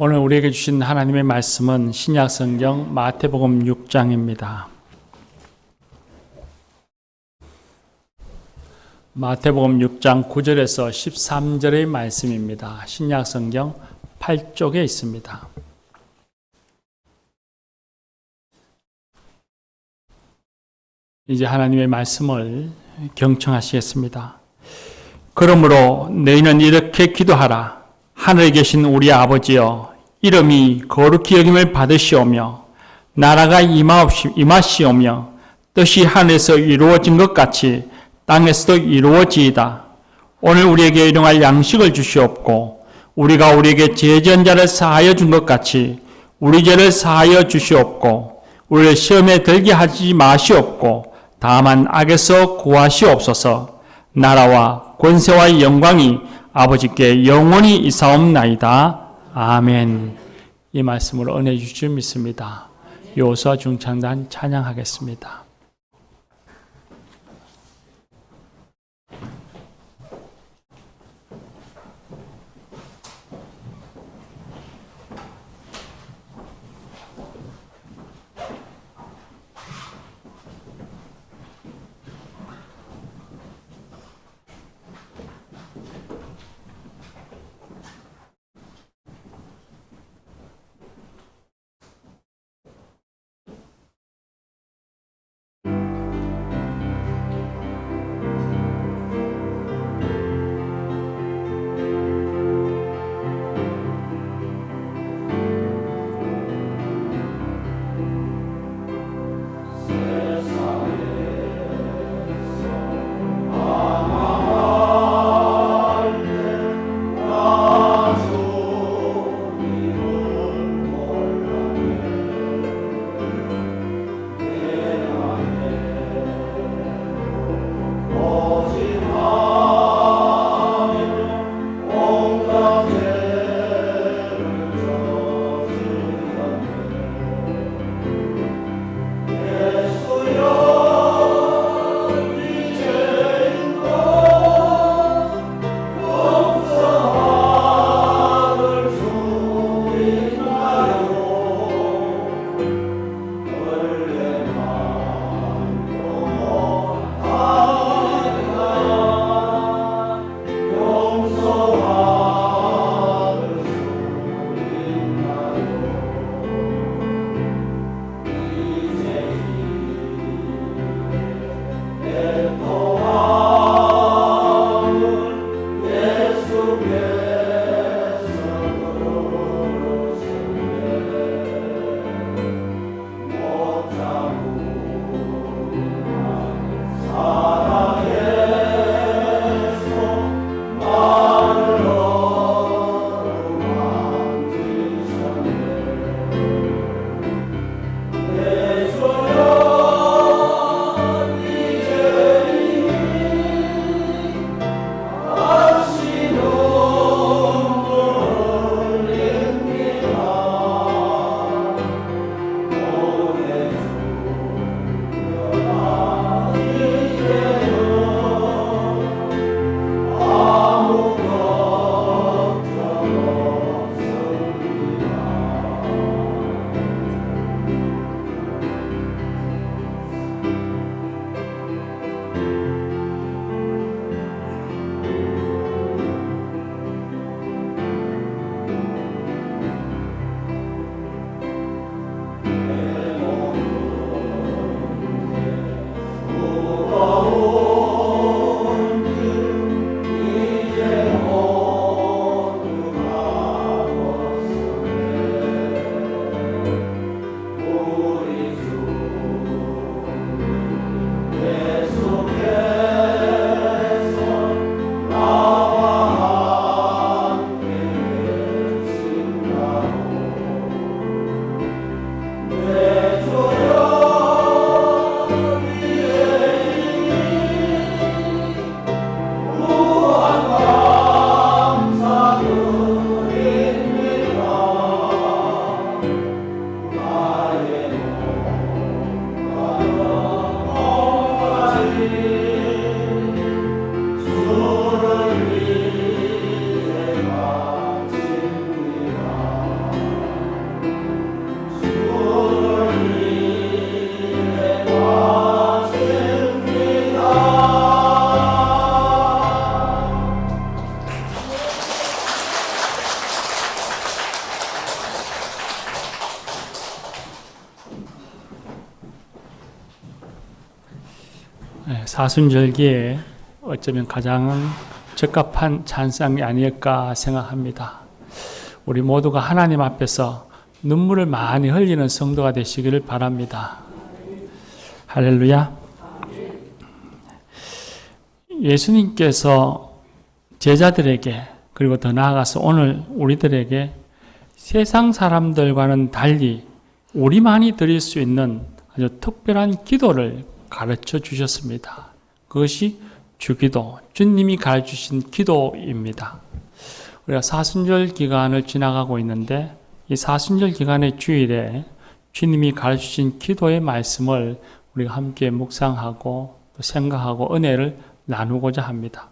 오늘 우리에게 주신 하나님의 말씀은 신약성경 마태복음 6장입니다. 마태복음 6장 9절에서 13절의 말씀입니다. 신약성경 8쪽에 있습니다. 이제 하나님의 말씀을 경청하시겠습니다. 그러므로 너희는 이렇게 기도하라. 하늘에 계신 우리 아버지여, 이름이 거룩히 여김을 받으시오며 나라가 임하시오며 뜻이 하늘에서 이루어진 것 같이 땅에서도 이루어지이다. 오늘 우리에게 일용할 양식을 주시옵고 우리가 우리에게 죄 지은 자를 사하여 준 것 같이 우리 죄를 사하여 주시옵고 우리를 시험에 들게 하지 마시옵고 다만 악에서 구하시옵소서. 나라와 권세와 영광이 아버지께 영원히 이사옵나이다. 아멘. 이 말씀으로 은혜 주실 줄 믿습니다. 여호수아 중창단 찬양하겠습니다. 사순절기에 어쩌면 가장 적합한 찬양이 아닐까 생각합니다. 우리 모두가 하나님 앞에서 눈물을 많이 흘리는 성도가 되시기를 바랍니다. 할렐루야. 예수님께서 제자들에게 그리고 더 나아가서 오늘 우리들에게 세상 사람들과는 달리 우리만이 드릴 수 있는 아주 특별한 기도를 가르쳐 주셨습니다. 그것이 주기도, 주님이 가르쳐 주신 기도입니다. 우리가 사순절 기간을 지나가고 있는데 이 사순절 기간의 주일에 주님이 가르쳐 주신 기도의 말씀을 우리가 함께 묵상하고 또 생각하고 은혜를 나누고자 합니다.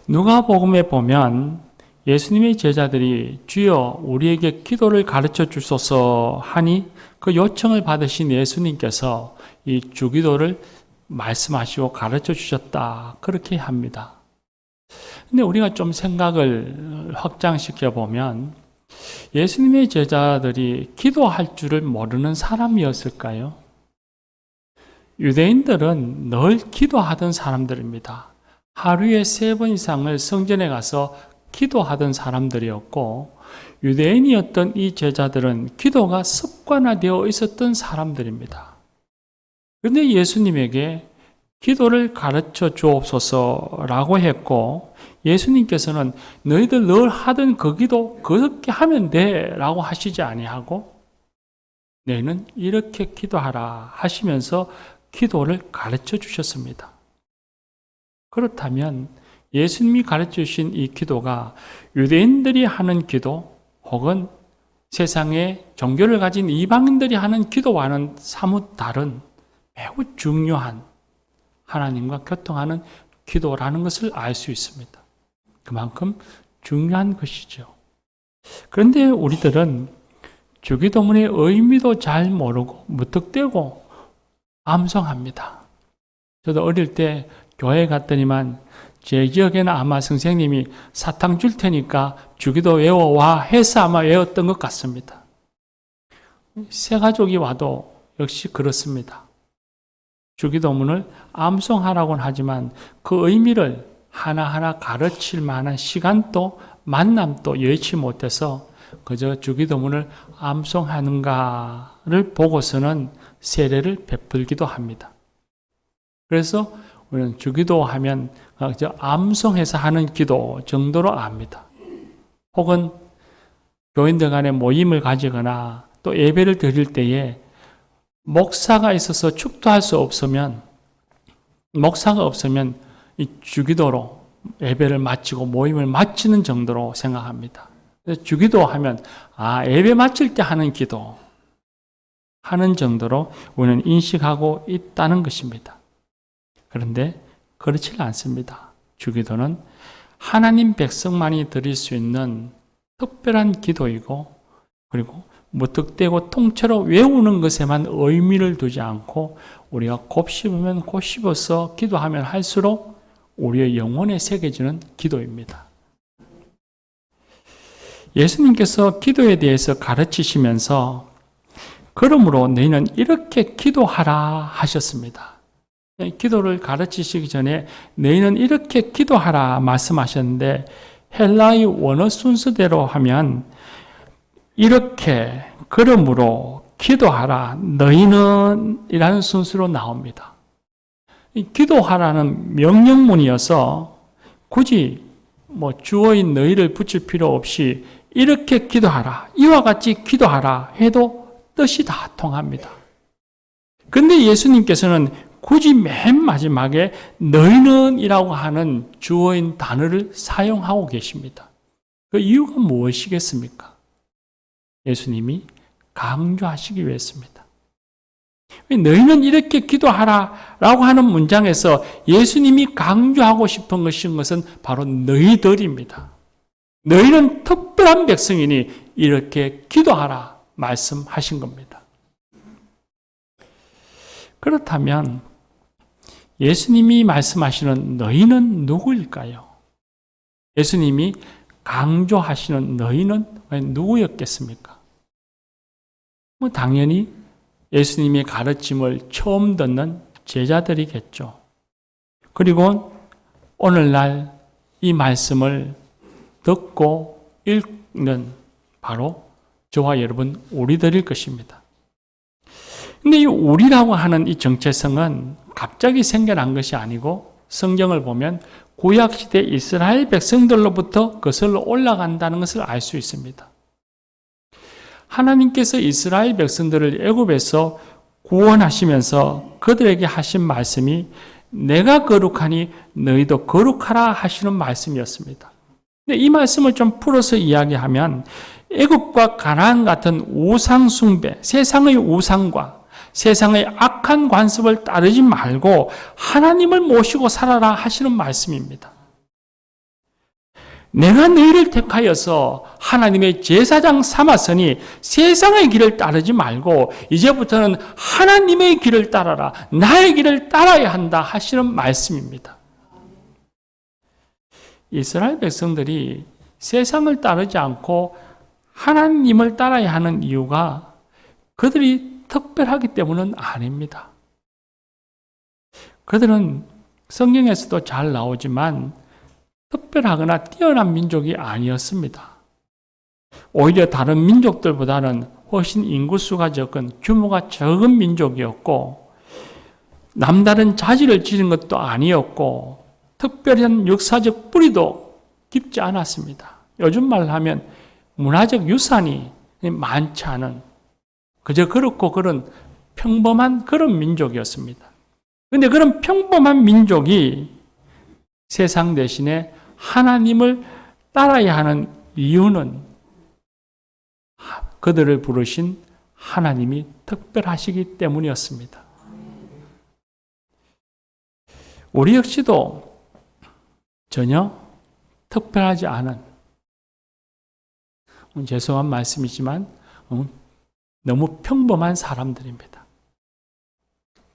누가복음에 보면 예수님의 제자들이 주여 우리에게 기도를 가르쳐 주소서 하니 그 요청을 받으신 예수님께서 이 주기도를 말씀하시고 가르쳐 주셨다 그렇게 합니다. 근데 우리가 좀 생각을 확장시켜 보면 예수님의 제자들이 기도할 줄을 모르는 사람이었을까요? 유대인들은 늘 기도하던 사람들입니다. 하루에 3번 이상을 성전에 가서 기도하던 사람들이었고 유대인이었던 이 제자들은 기도가 습관화되어 있었던 사람들입니다. 그런데 예수님에게 기도를 가르쳐 주옵소서라고 했고 예수님께서는 너희들 늘 하던 그 기도 그렇게 하면 돼 라고 하시지 아니하고 너희는 이렇게 기도하라 하시면서 기도를 가르쳐 주셨습니다. 그렇다면 예수님이 가르쳐 주신 이 기도가 유대인들이 하는 기도 혹은 세상에 종교를 가진 이방인들이 하는 기도와는 사뭇 다른 매우 중요한 하나님과 교통하는 기도라는 것을 알 수 있습니다. 그만큼 중요한 것이죠. 그런데 우리들은 주기도문의 의미도 잘 모르고 무턱대고 암송합니다. 저도 어릴 때 교회 갔더니만 제 기억에는 아마 선생님이 사탕 줄 테니까 주기도 외워와 해서 아마 외웠던 것 같습니다. 새 가족이 와도 역시 그렇습니다. 주기도문을 암송하라고는 하지만 그 의미를 하나하나 가르칠 만한 시간도 만남도 여의치 못해서 그저 주기도문을 암송하는가를 보고서는 세례를 베풀기도 합니다. 그래서 우리는 주기도하면 암송해서 하는 기도 정도로 압니다. 혹은 교인들 간에 모임을 가지거나 또 예배를 드릴 때에 목사가 있어서 축도할 수 없으면 목사가 없으면 이 주기도로 예배를 마치고 모임을 마치는 정도로 생각합니다. 그래서 주기도하면 예배 마칠 때 하는 기도 하는 정도로 우리는 인식하고 있다는 것입니다. 그런데 그렇지 않습니다. 주기도는 하나님 백성만이 드릴 수 있는 특별한 기도이고 그리고 무턱대고 통째로 외우는 것에만 의미를 두지 않고 우리가 곱씹으면 곱씹어서 기도하면 할수록 우리의 영혼에 새겨지는 기도입니다. 예수님께서 기도에 대해서 가르치시면서 그러므로 너희는 이렇게 기도하라 하셨습니다. 기도를 가르치시기 전에 너희는 이렇게 기도하라 말씀하셨는데 헬라의 원어 순서대로 하면 이렇게 그러므로 기도하라 너희는 이라는 순서로 나옵니다. 기도하라는 명령문이어서 굳이 주어인 너희를 붙일 필요 없이 이렇게 기도하라 이와 같이 기도하라 해도 뜻이 다 통합니다. 그런데 예수님께서는 굳이 맨 마지막에 너희는 이라고 하는 주어인 단어를 사용하고 계십니다. 그 이유가 무엇이겠습니까? 예수님이 강조하시기 위해서입니다. 너희는 이렇게 기도하라 라고 하는 문장에서 예수님이 강조하고 싶은 것은 바로 너희들입니다. 너희는 특별한 백성이니 이렇게 기도하라 말씀하신 겁니다. 그렇다면 예수님이 말씀하시는 너희는 누구일까요? 예수님이 강조하시는 너희는 누구였겠습니까? 당연히 예수님의 가르침을 처음 듣는 제자들이겠죠. 그리고 오늘날 이 말씀을 듣고 읽는 바로 저와 여러분 우리들일 것입니다. 근데 이 우리라고 하는 이 정체성은 갑자기 생겨난 것이 아니고 성경을 보면 구약시대 이스라엘 백성들로부터 거슬러 올라간다는 것을 알 수 있습니다. 하나님께서 이스라엘 백성들을 애굽에서 구원하시면서 그들에게 하신 말씀이 내가 거룩하니 너희도 거룩하라 하시는 말씀이었습니다. 근데 이 말씀을 좀 풀어서 이야기하면 애굽과 가나안 같은 우상 숭배, 세상의 우상과 세상의 악한 관습을 따르지 말고 하나님을 모시고 살아라 하시는 말씀입니다. 내가 너희를 택하여서 하나님의 제사장 삼았으니 세상의 길을 따르지 말고 이제부터는 하나님의 길을 따라라, 나의 길을 따라야 한다 하시는 말씀입니다. 이스라엘 백성들이 세상을 따르지 않고 하나님을 따라야 하는 이유가 그들이 특별하기 때문은 아닙니다. 그들은 성경에서도 잘 나오지만 특별하거나 뛰어난 민족이 아니었습니다. 오히려 다른 민족들보다는 훨씬 인구수가 적은 규모가 적은 민족이었고 남다른 자질을 지닌 것도 아니었고 특별한 역사적 뿌리도 깊지 않았습니다. 요즘 말로 하면 문화적 유산이 많지 않은 그저 그렇고 그런 평범한 그런 민족이었습니다. 그런데 그런 평범한 민족이 세상 대신에 하나님을 따라야 하는 이유는 그들을 부르신 하나님이 특별하시기 때문이었습니다. 우리 역시도 전혀 특별하지 않은, 죄송한 말씀이지만 너무 평범한 사람들입니다.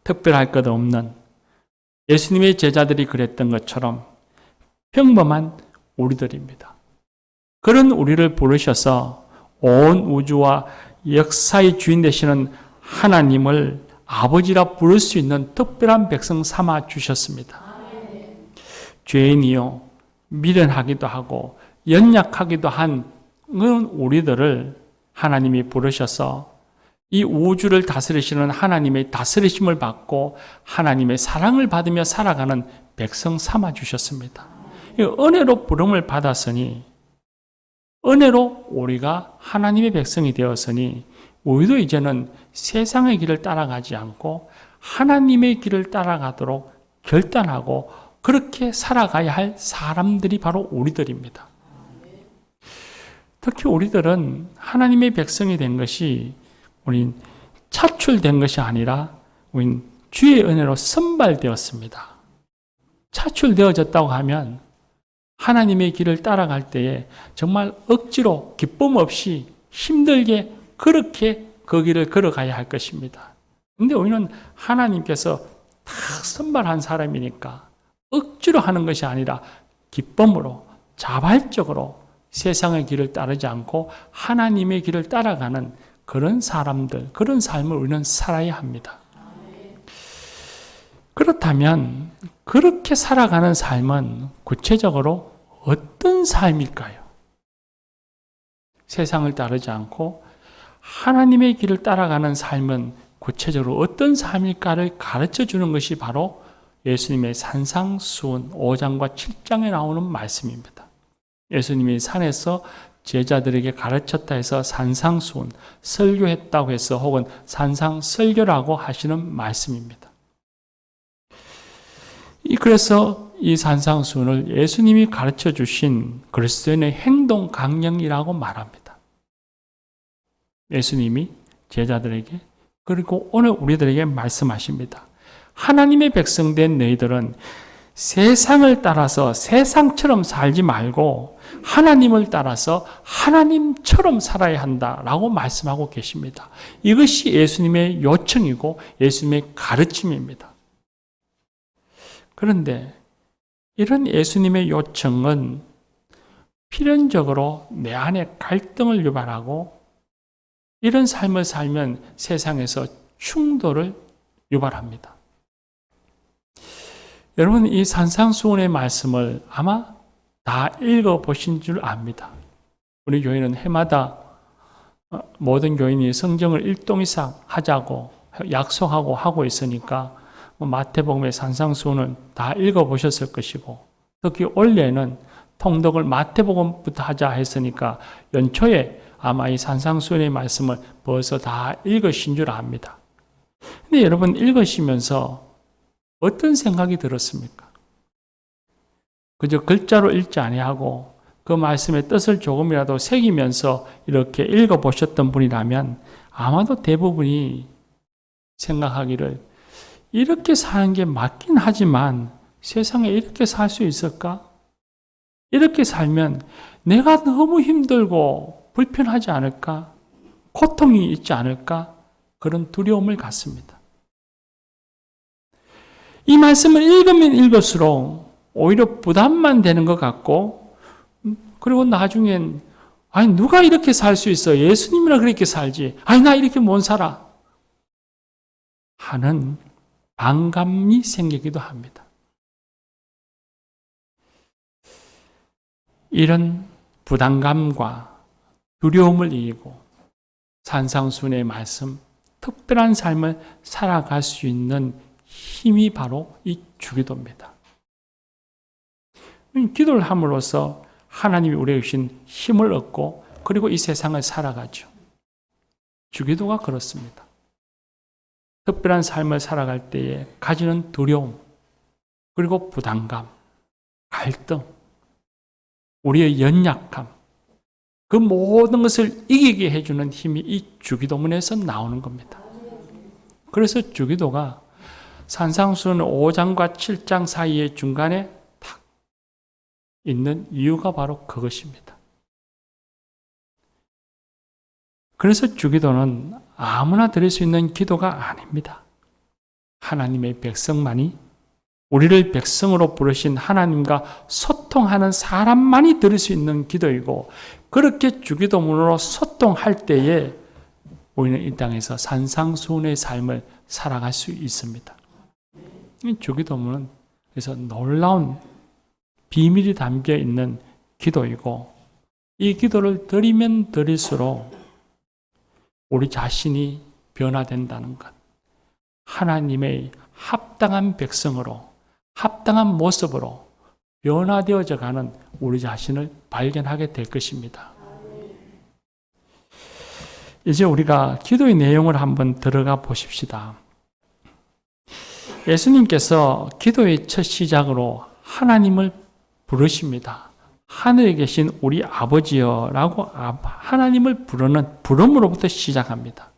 특별할 것 없는 예수님의 제자들이 그랬던 것처럼 평범한 우리들입니다. 그런 우리를 부르셔서 온 우주와 역사의 주인 되시는 하나님을 아버지라 부를 수 있는 특별한 백성 삼아 주셨습니다. 죄인이요, 미련하기도 하고 연약하기도 한 그런 우리들을 하나님이 부르셔서 이 우주를 다스리시는 하나님의 다스리심을 받고 하나님의 사랑을 받으며 살아가는 백성 삼아 주셨습니다. 은혜로 부름을 받았으니, 은혜로 우리가 하나님의 백성이 되었으니 우리도 이제는 세상의 길을 따라가지 않고 하나님의 길을 따라가도록 결단하고 그렇게 살아가야 할 사람들이 바로 우리들입니다. 특히 우리들은 하나님의 백성이 된 것이 우린 차출된 것이 아니라 우린 주의 은혜로 선발되었습니다. 차출되어졌다고 하면 하나님의 길을 따라갈 때에 정말 억지로 기쁨 없이 힘들게 그렇게 그 길을 걸어가야 할 것입니다. 그런데 우리는 하나님께서 다 선발한 사람이니까 억지로 하는 것이 아니라 기쁨으로 자발적으로 세상의 길을 따르지 않고 하나님의 길을 따라가는 그런 사람들, 그런 삶을 우리는 살아야 합니다. 그렇다면 그렇게 살아가는 삶은 구체적으로 어떤 삶일까요? 세상을 따르지 않고 하나님의 길을 따라가는 삶은 구체적으로 어떤 삶일까를 가르쳐 주는 것이 바로 예수님의 산상수훈 5장과 7장에 나오는 말씀입니다. 예수님이 산에서 제자들에게 가르쳤다 해서 산상수훈, 설교했다고 해서 혹은 산상설교라고 하시는 말씀입니다. 그래서 이 산상수훈을 예수님이 가르쳐 주신 그리스도인의 행동 강령이라고 말합니다. 예수님이 제자들에게 그리고 오늘 우리들에게 말씀하십니다. 하나님의 백성된 너희들은 세상을 따라서 세상처럼 살지 말고 하나님을 따라서 하나님처럼 살아야 한다라고 말씀하고 계십니다. 이것이 예수님의 요청이고 예수님의 가르침입니다. 그런데 이런 예수님의 요청은 필연적으로 내 안에 갈등을 유발하고 이런 삶을 살면 세상에서 충돌을 유발합니다. 여러분, 이 산상수훈의 말씀을 아마 다 읽어보신 줄 압니다. 우리 교회는 해마다 모든 교인이 성경을 1동 이상 하자고 약속하고 하고 있으니까 마태복음의 산상수훈은 다 읽어보셨을 것이고, 특히 올해는 통독을 마태복음부터 하자 했으니까 연초에 아마 이 산상수훈의 말씀을 벌써 다 읽으신 줄 압니다. 근데 여러분, 읽으시면서 어떤 생각이 들었습니까? 그저 글자로 읽지 아니하고 그 말씀의 뜻을 조금이라도 새기면서 이렇게 읽어보셨던 분이라면 아마도 대부분이 생각하기를, 이렇게 사는 게 맞긴 하지만 세상에 이렇게 살 수 있을까? 이렇게 살면 내가 너무 힘들고 불편하지 않을까? 고통이 있지 않을까? 그런 두려움을 갖습니다. 이 말씀을 읽으면 읽을수록 오히려 부담만 되는 것 같고, 그리고 나중엔 아니 누가 이렇게 살 수 있어? 예수님이라 그렇게 살지. 아니 나 이렇게 못 살아. 하는 반감이 생기기도 합니다. 이런 부담감과 두려움을 이기고 산상수훈의 말씀, 특별한 삶을 살아갈 수 있는 힘이 바로 이 주기도입니다. 기도를 함으로써 하나님이 우리에게 주신 힘을 얻고 그리고 이 세상을 살아가죠. 주기도가 그렇습니다. 특별한 삶을 살아갈 때에 가지는 두려움, 그리고 부담감, 갈등, 우리의 연약함, 그 모든 것을 이기게 해주는 힘이 이 주기도문에서 나오는 겁니다. 그래서 주기도가 산상수훈 5장과 7장 사이의 중간에 탁 있는 이유가 바로 그것입니다. 그래서 주기도는 아무나 드릴 수 있는 기도가 아닙니다. 하나님의 백성만이, 우리를 백성으로 부르신 하나님과 소통하는 사람만이 드릴 수 있는 기도이고, 그렇게 주기도문으로 소통할 때에 우리는 이 땅에서 산상수훈의 삶을 살아갈 수 있습니다. 이 주기도문은 그래서 놀라운 비밀이 담겨 있는 기도이고, 이 기도를 드리면 드릴수록 우리 자신이 변화된다는 것, 하나님의 합당한 백성으로, 합당한 모습으로 변화되어져 가는 우리 자신을 발견하게 될 것입니다. 이제 우리가 기도의 내용을 한번 들어가 보십시다. 예수님께서 기도의 첫 시작으로 하나님을 부르십니다. 하늘에 계신 우리 아버지여 라고 하나님을 부르는 부름으로부터 시작합니다.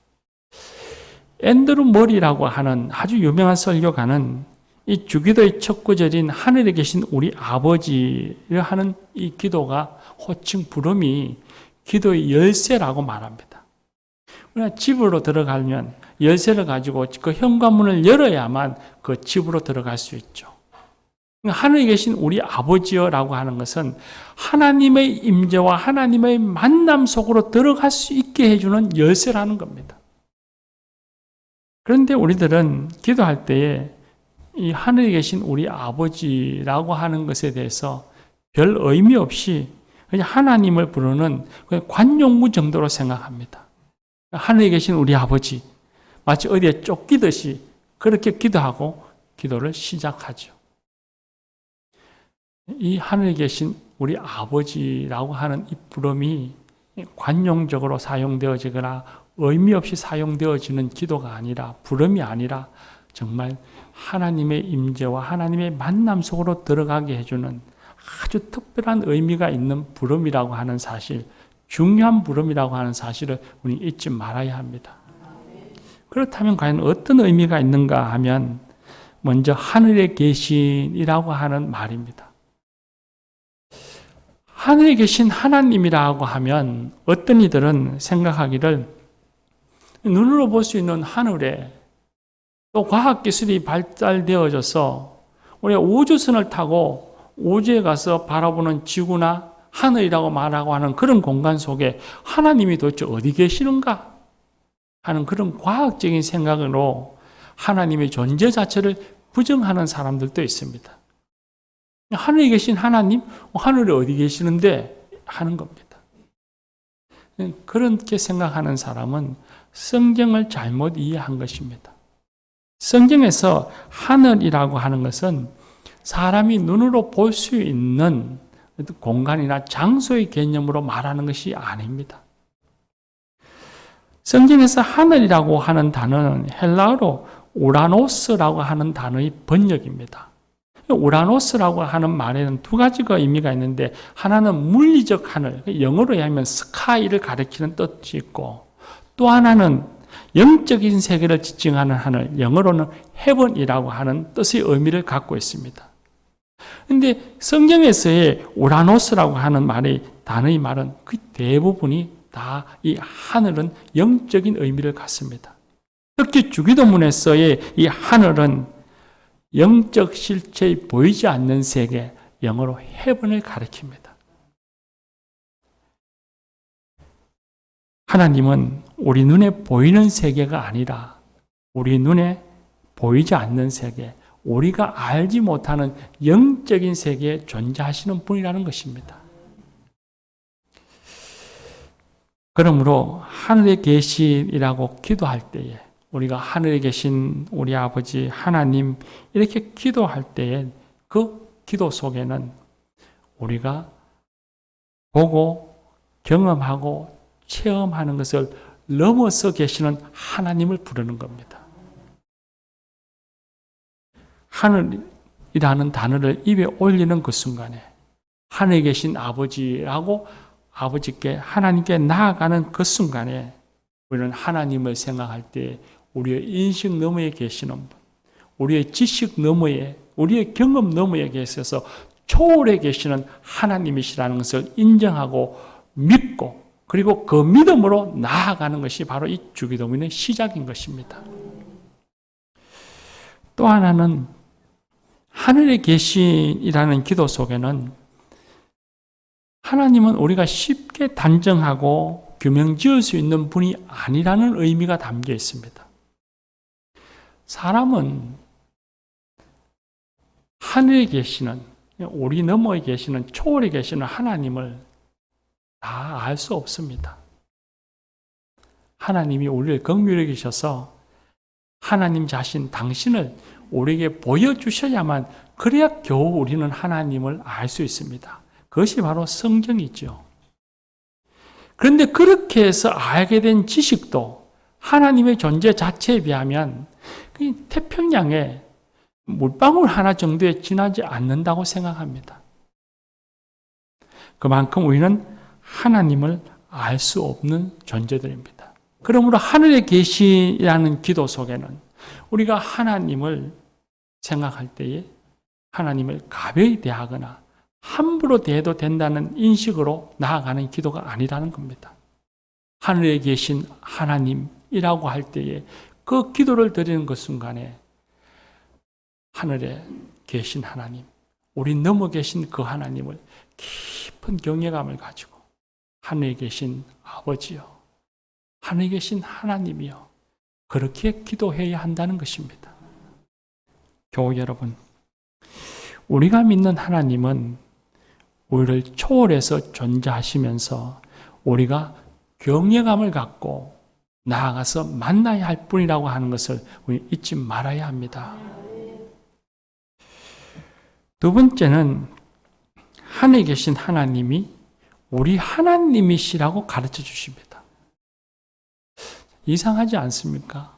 앤드루 머리라고 하는 아주 유명한 설교가는 이 주기도의 첫 구절인 하늘에 계신 우리 아버지를 하는 이 기도가 호칭 부름이 기도의 열쇠라고 말합니다. 우리가 집으로 들어가면 열쇠를 가지고 그 현관문을 열어야만 그 집으로 들어갈 수 있죠. 하늘에 계신 우리 아버지여라고 하는 것은 하나님의 임재와 하나님의 만남 속으로 들어갈 수 있게 해주는 열쇠라는 겁니다. 그런데 우리들은 기도할 때에 이 하늘에 계신 우리 아버지라고 하는 것에 대해서 별 의미 없이 그냥 하나님을 부르는 관용구 정도로 생각합니다. 하늘에 계신 우리 아버지, 마치 어디에 쫓기듯이 그렇게 기도하고 기도를 시작하죠. 이 하늘에 계신 우리 아버지라고 하는 이 부름이 관용적으로 사용되어지거나 의미 없이 사용되어지는 기도가 아니라, 부름이 아니라 정말 하나님의 임재와 하나님의 만남 속으로 들어가게 해주는 아주 특별한 의미가 있는 부름이라고 하는 사실, 중요한 부름이라고 하는 사실을 우리 잊지 말아야 합니다. 그렇다면 과연 어떤 의미가 있는가 하면 먼저 하늘에 계신이라고 하는 말입니다. 하늘에 계신 하나님이라고 하면 어떤 이들은 생각하기를 눈으로 볼 수 있는 하늘에 또 과학기술이 발달되어져서 우리가 우주선을 타고 우주에 가서 바라보는 지구나 하늘이라고 말하고 하는 그런 공간 속에 하나님이 도대체 어디 계시는가 하는 그런 과학적인 생각으로 하나님의 존재 자체를 부정하는 사람들도 있습니다. 하늘에 계신 하나님, 하늘에 어디 계시는데 하는 겁니다. 그렇게 생각하는 사람은 성경을 잘못 이해한 것입니다. 성경에서 하늘이라고 하는 것은 사람이 눈으로 볼 수 있는 공간이나 장소의 개념으로 말하는 것이 아닙니다. 성경에서 하늘이라고 하는 단어는 헬라어로 우라노스라고 하는 단어의 번역입니다. 우라노스라고 하는 말에는 두 가지가 의미가 있는데, 하나는 물리적 하늘, 영어로 하면 스카이를 가리키는 뜻이 있고, 또 하나는 영적인 세계를 지칭하는 하늘, 영어로는 헤븐이라고 하는 뜻의 의미를 갖고 있습니다. 그런데 성경에서의 우라노스라고 하는 단어의 말은 그 대부분이 다 이 하늘은 영적인 의미를 갖습니다. 특히 주기도문에서의 이 하늘은 영적 실체에 보이지 않는 세계, 영어로 헤븐을 가리킵니다. 하나님은 우리 눈에 보이는 세계가 아니라 우리 눈에 보이지 않는 세계, 우리가 알지 못하는 영적인 세계에 존재하시는 분이라는 것입니다. 그러므로 하늘에 계시라고 기도할 때에, 우리가 하늘에 계신 우리 아버지 하나님 이렇게 기도할 때에 그 기도 속에는 우리가 보고 경험하고 체험하는 것을 넘어서 계시는 하나님을 부르는 겁니다. 하늘이라는 단어를 입에 올리는 그 순간에 하늘에 계신 아버지라고 아버지께, 하나님께 나아가는 그 순간에 우리는 하나님을 생각할 때 우리의 인식 너머에 계시는 분, 우리의 지식 너머에, 우리의 경험 너머에 계셔서 초월해 계시는 하나님이시라는 것을 인정하고 믿고, 그리고 그 믿음으로 나아가는 것이 바로 이 주기도문의 시작인 것입니다. 또 하나는 하늘에 계시라는 기도 속에는 하나님은 우리가 쉽게 단정하고 규명 지을 수 있는 분이 아니라는 의미가 담겨 있습니다. 사람은 하늘에 계시는, 우리 너머에 계시는, 초월에 계시는 하나님을 다 알 수 없습니다. 하나님이 우리를 긍휼히 여기셔서 하나님 자신, 당신을 우리에게 보여주셔야만, 그래야 겨우 우리는 하나님을 알 수 있습니다. 그것이 바로 성경이죠. 그런데 그렇게 해서 알게 된 지식도 하나님의 존재 자체에 비하면 태평양에 물방울 하나 정도에 지나지 않는다고 생각합니다. 그만큼 우리는 하나님을 알 수 없는 존재들입니다. 그러므로 하늘에 계시라는 기도 속에는 우리가 하나님을 생각할 때에 하나님을 가벼이 대하거나 함부로 대해도 된다는 인식으로 나아가는 기도가 아니라는 겁니다. 하늘에 계신 하나님이라고 할 때에 그 기도를 드리는 그 순간에 하늘에 계신 하나님, 우리 넘어 계신 그 하나님을 깊은 경외감을 가지고 하늘에 계신 아버지요, 하늘에 계신 하나님이요, 그렇게 기도해야 한다는 것입니다. 교우 여러분, 우리가 믿는 하나님은 우리를 초월해서 존재하시면서 우리가 경외감을 갖고 나아가서 만나야 할 뿐이라고 하는 것을 우리 잊지 말아야 합니다. 두 번째는 하늘에 계신 하나님이 우리 하나님이시라고 가르쳐 주십니다. 이상하지 않습니까?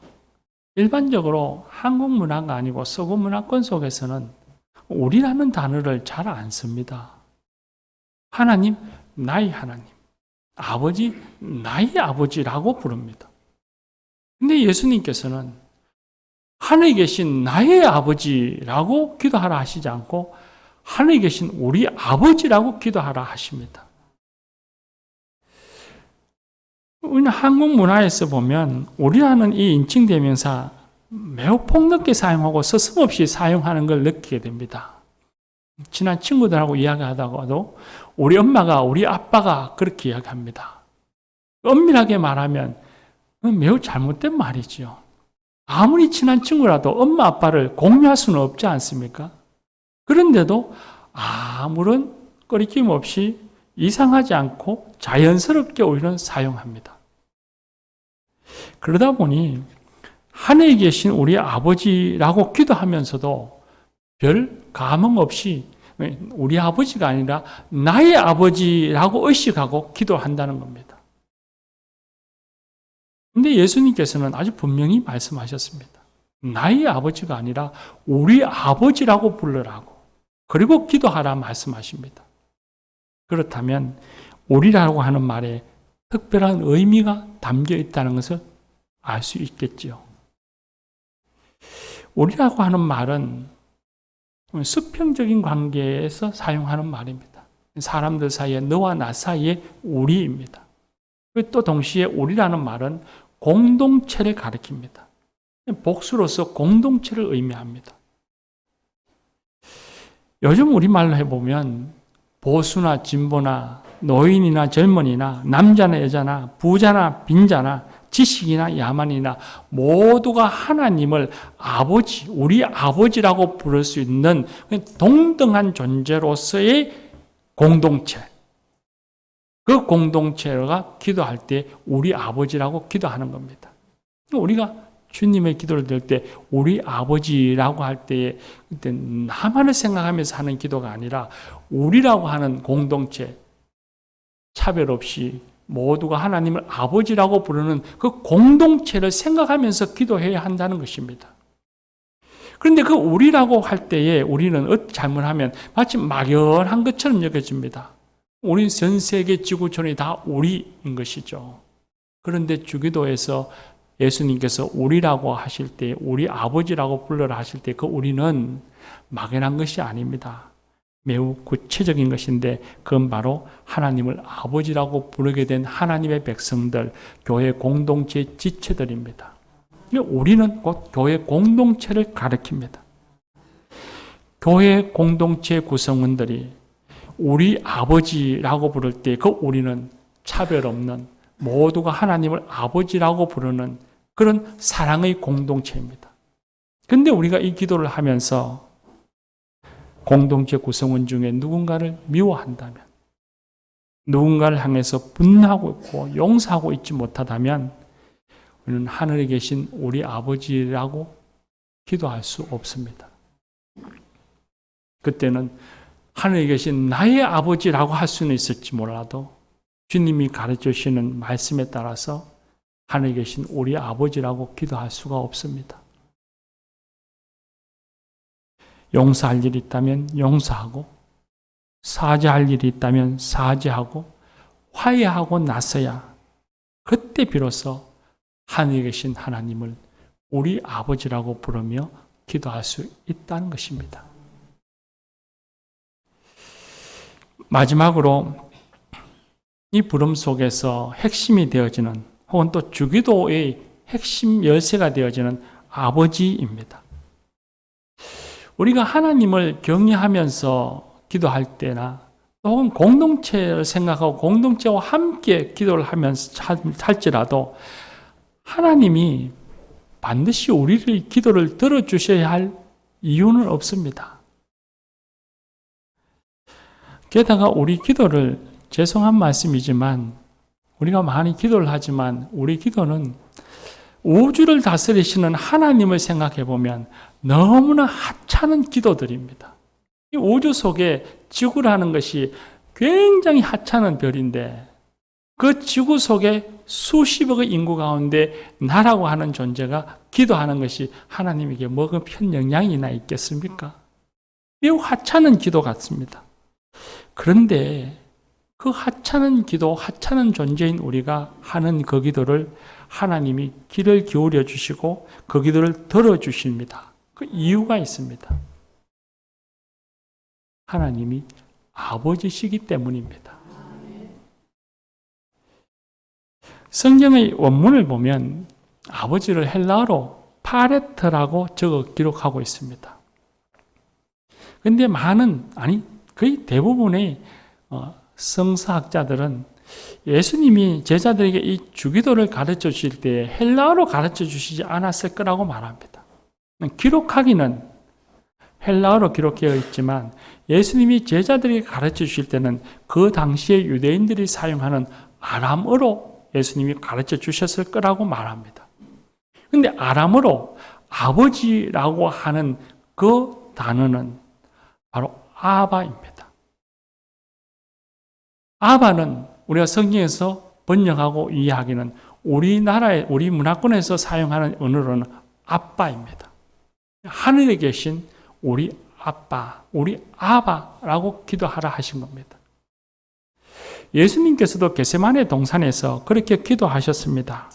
일반적으로 한국 문화가 아니고 서구 문화권 속에서는 우리라는 단어를 잘 안 씁니다. 하나님, 나의 하나님, 아버지, 나의 아버지라고 부릅니다. 근데 예수님께서는 하늘에 계신 나의 아버지라고 기도하라 하시지 않고 하늘에 계신 우리 아버지라고 기도하라 하십니다. 우리는 한국 문화에서 보면 우리라는 이 인칭대명사 매우 폭넓게 사용하고 서슴없이 사용하는 걸 느끼게 됩니다. 친한 친구들하고 이야기하다가도 우리 엄마가, 우리 아빠가 그렇게 이야기합니다. 엄밀하게 말하면 매우 잘못된 말이죠. 아무리 친한 친구라도 엄마 아빠를 공유할 수는 없지 않습니까? 그런데도 아무런 꺼리낌 없이 이상하지 않고 자연스럽게 오히려 사용합니다. 그러다 보니 하늘에 계신 우리 아버지라고 기도하면서도 별 감흥 없이 우리 아버지가 아니라 나의 아버지라고 의식하고 기도한다는 겁니다. 근데 예수님께서는 아주 분명히 말씀하셨습니다. 나의 아버지가 아니라 우리 아버지라고 부르라고, 그리고 기도하라 말씀하십니다. 그렇다면 우리라고 하는 말에 특별한 의미가 담겨 있다는 것을 알 수 있겠지요. 우리라고 하는 말은 수평적인 관계에서 사용하는 말입니다. 사람들 사이에, 너와 나 사이에 우리입니다. 또 동시에 우리라는 말은 공동체를 가리킵니다. 복수로서 공동체를 의미합니다. 요즘 우리말로 해보면 보수나 진보나 노인이나 젊은이나 남자나 여자나 부자나 빈자나 지식이나 야만이나 모두가 하나님을 아버지, 우리 아버지라고 부를 수 있는 동등한 존재로서의 공동체, 그 공동체가 기도할 때 우리 아버지라고 기도하는 겁니다. 우리가 주님의 기도를 드릴 때 우리 아버지라고 할 때에 그때 나만을 생각하면서 하는 기도가 아니라 우리라고 하는 공동체, 차별 없이 모두가 하나님을 아버지라고 부르는 그 공동체를 생각하면서 기도해야 한다는 것입니다. 그런데 그 우리라고 할 때에 우리는 잘못하면 마치 막연한 것처럼 여겨집니다. 우리 전 세계 지구촌이 다 우리인 것이죠. 그런데 주기도에서 예수님께서 우리라고 하실 때, 우리 아버지라고 불러라 하실 때 그 우리는 막연한 것이 아닙니다. 매우 구체적인 것인데 그건 바로 하나님을 아버지라고 부르게 된 하나님의 백성들, 교회 공동체 지체들입니다. 우리는 곧 교회 공동체를 가리킵니다. 교회 공동체 구성원들이 우리 아버지라고 부를 때 그 우리는 차별 없는, 모두가 하나님을 아버지라고 부르는 그런 사랑의 공동체입니다. 그런데 우리가 이 기도를 하면서 공동체 구성원 중에 누군가를 미워한다면, 누군가를 향해서 분노하고 있고 용서하고 있지 못하다면 우리는 하늘에 계신 우리 아버지라고 기도할 수 없습니다. 그때는 하늘에 계신 나의 아버지라고 할 수는 있을지 몰라도 주님이 가르쳐 주시는 말씀에 따라서 하늘에 계신 우리 아버지라고 기도할 수가 없습니다. 용서할 일이 있다면 용서하고, 사죄할 일이 있다면 사죄하고, 화해하고 나서야 그때 비로소 하늘에 계신 하나님을 우리 아버지라고 부르며 기도할 수 있다는 것입니다. 마지막으로 이 부름 속에서 핵심이 되어지는, 혹은 또 주기도의 핵심 열쇠가 되어지는 아버지입니다. 우리가 하나님을 경외하면서 기도할 때나 혹은 공동체를 생각하고 공동체와 함께 기도를 하면서 할지라도 하나님이 반드시 우리의 기도를 들어주셔야 할 이유는 없습니다. 게다가 우리 기도를, 죄송한 말씀이지만 우리가 많이 기도를 하지만 우리 기도는 우주를 다스리시는 하나님을 생각해 보면 너무나 하찮은 기도들입니다. 이 우주 속에 지구라는 것이 굉장히 하찮은 별인데 그 지구 속에 수십억의 인구 가운데 나라고 하는 존재가 기도하는 것이 하나님에게 뭐가 편 영향이나 있겠습니까? 매우 하찮은 기도 같습니다. 그런데 그 하찮은 기도, 하찮은 존재인 우리가 하는 그 기도를 하나님이 귀를 기울여 주시고 그 기도를 들어주십니다. 그 이유가 있습니다. 하나님이 아버지시기 때문입니다. 성경의 원문을 보면 아버지를 헬라어로 파레트라고 기록하고 있습니다. 그런데 거의 대부분의 성서학자들은 예수님이 제자들에게 이 주기도를 가르쳐 주실 때 헬라어로 가르쳐 주시지 않았을 거라고 말합니다. 기록하기는 헬라어로 기록되어 있지만 예수님이 제자들에게 가르쳐 주실 때는 그 당시에 유대인들이 사용하는 아람어로 예수님이 가르쳐 주셨을 거라고 말합니다. 근데 아람어로 아버지라고 하는 그 단어는 바로 아바입니다. 아바는 우리가 성경에서 번역하고 이해하기는 우리 문화권에서 사용하는 언어로는 아빠입니다. 하늘에 계신 우리 아빠, 우리 아바라고 기도하라 하신 겁니다. 예수님께서도 겟세마네 동산에서 그렇게 기도하셨습니다.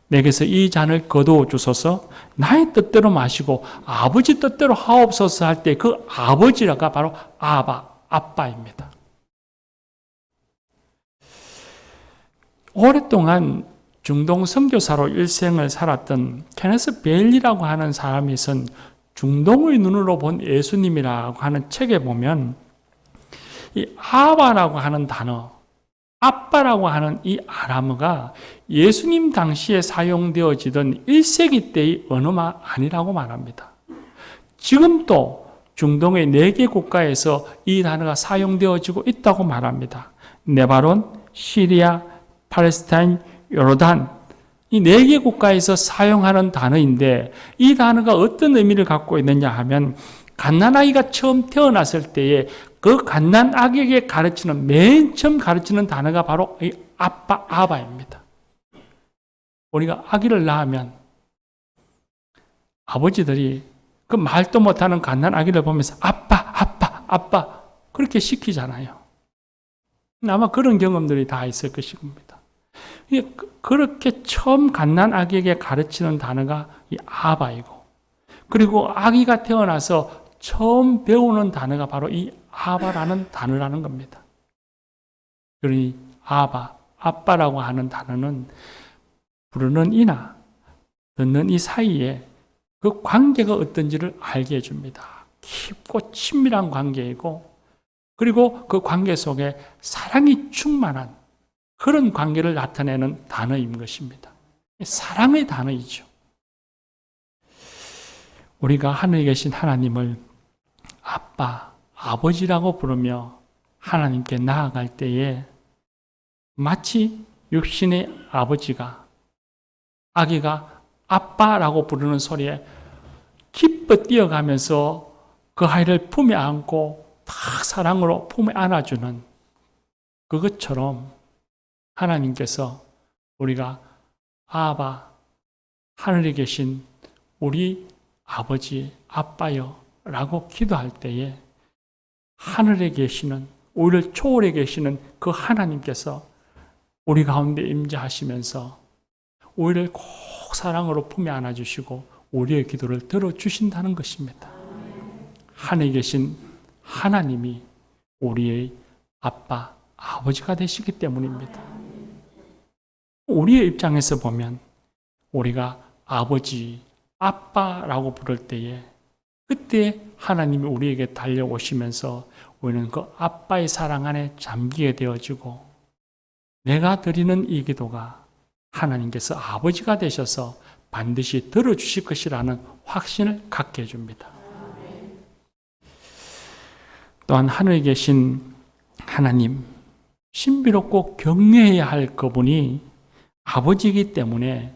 내게서 이 잔을 거두어 주소서, 나의 뜻대로 마시고 아버지 뜻대로 하옵소서 할 때 그 아버지가 바로 아바, 아빠입니다. 오랫동안 중동 선교사로 일생을 살았던 케네스 베일리라고 하는 사람이 쓴 중동의 눈으로 본 예수님이라고 하는 책에 보면 이 아바라고 하는 단어, 아빠라고 하는 이 아람어가 예수님 당시에 사용되어지던 1세기 때의 언어가 아니라고 말합니다. 지금도 중동의 4개 국가에서 이 단어가 사용되어지고 있다고 말합니다. 네바론, 시리아, 팔레스타인, 요르단, 이 4개 국가에서 사용하는 단어인데 이 단어가 어떤 의미를 갖고 있느냐 하면 갓난아기가 처음 태어났을 때에 그 갓난아기에게 가르치는 맨 처음 가르치는 단어가 바로 이 아빠, 아바입니다. 우리가 아기를 낳으면 아버지들이 그 말도 못하는 갓난아기를 보면서 아빠, 아빠, 아빠 그렇게 시키잖아요. 아마 그런 경험들이 다 있을 것일 겁니다. 그렇게 처음 갓난아기에게 가르치는 단어가 이 아바이고 그리고 아기가 태어나서 처음 배우는 단어가 바로 이 아바라는 단어라는 겁니다. 그러니 아바, 아빠라고 하는 단어는 부르는 이나 듣는 이 사이에 그 관계가 어떤지를 알게 해줍니다. 깊고 친밀한 관계이고 그리고 그 관계 속에 사랑이 충만한 그런 관계를 나타내는 단어인 것입니다. 사랑의 단어이죠. 우리가 하늘에 계신 하나님을 아빠, 아버지라고 부르며 하나님께 나아갈 때에 마치 육신의 아버지가 아기가 아빠라고 부르는 소리에 기뻐 뛰어가면서 그 아이를 품에 안고 탁 사랑으로 품에 안아주는 그것처럼 하나님께서 우리가 아바, 하늘에 계신 우리 아버지, 아빠여 라고 기도할 때에 하늘에 계시는, 우리를 초월해 계시는 그 하나님께서 우리 가운데 임재하시면서 우리를 꼭 사랑으로 품에 안아주시고 우리의 기도를 들어주신다는 것입니다. 하늘에 계신 하나님이 우리의 아빠, 아버지가 되시기 때문입니다. 우리의 입장에서 보면 우리가 아버지, 아빠라고 부를 때에 그때 하나님이 우리에게 달려오시면서 우리는 그 아빠의 사랑 안에 잠기게 되어지고 내가 드리는 이 기도가 하나님께서 아버지가 되셔서 반드시 들어주실 것이라는 확신을 갖게 해줍니다. 또한 하늘에 계신 하나님, 신비롭고 경외해야 할 그분이 아버지이기 때문에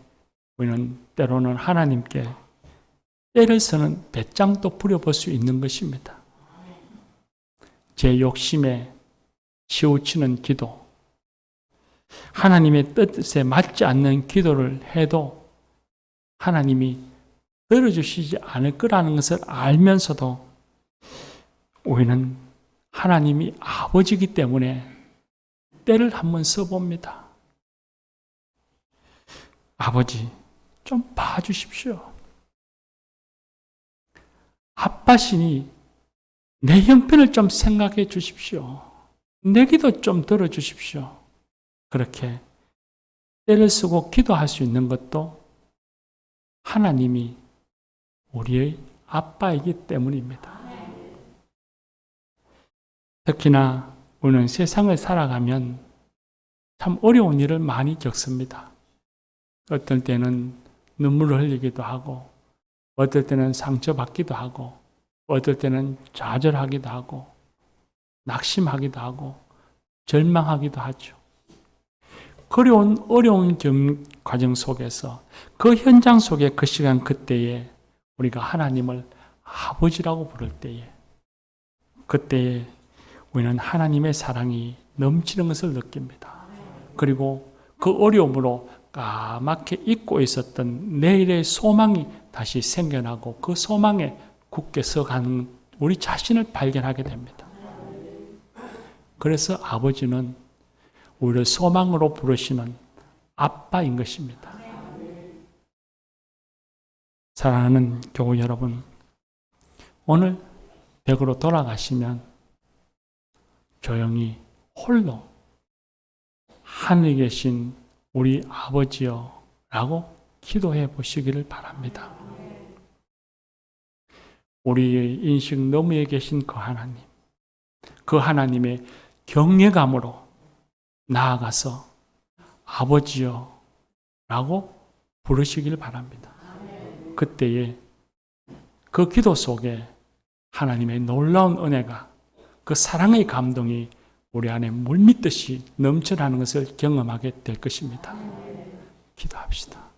우리는 때로는 하나님께 때를 쓰는 배짱도 부려볼 수 있는 것입니다. 제 욕심에 치우치는 기도, 하나님의 뜻에 맞지 않는 기도를 해도 하나님이 들어주시지 않을 거라는 것을 알면서도 우리는 하나님이 아버지이기 때문에 때를 한번 써봅니다. 아버지, 좀 봐주십시오. 아빠시니 내 형편을 좀 생각해 주십시오. 내 기도 좀 들어주십시오. 그렇게 때를 쓰고 기도할 수 있는 것도 하나님이 우리의 아빠이기 때문입니다. 특히나 우리는 세상을 살아가면 참 어려운 일을 많이 겪습니다. 어떨 때는 눈물을 흘리기도 하고, 어떨 때는 상처받기도 하고, 어떨 때는 좌절하기도 하고, 낙심하기도 하고, 절망하기도 하죠. 그런 어려운 과정 속에서 그 현장 속에 그 시간 그때에 우리가 하나님을 아버지라고 부를 때에 그때에 우리는 하나님의 사랑이 넘치는 것을 느낍니다. 그리고 그 어려움으로 까맣게 잊고 있었던 내일의 소망이 다시 생겨나고 그 소망에 굳게 서가는 우리 자신을 발견하게 됩니다. 그래서 아버지는 우리를 소망으로 부르시는 아빠인 것입니다. 사랑하는 교우 여러분, 오늘 댁으로 돌아가시면 조용히 홀로 하늘에 계신 우리 아버지여 라고 기도해 보시기를 바랍니다. 우리의 인식 너머에 계신 그 하나님, 그 하나님의 경외감으로 나아가서 아버지여 라고 부르시길 바랍니다. 그때에 그 기도 속에 하나님의 놀라운 은혜가 그 사랑의 감동이 우리 안에 물밀듯이 넘쳐나는 것을 경험하게 될 것입니다. 기도합시다.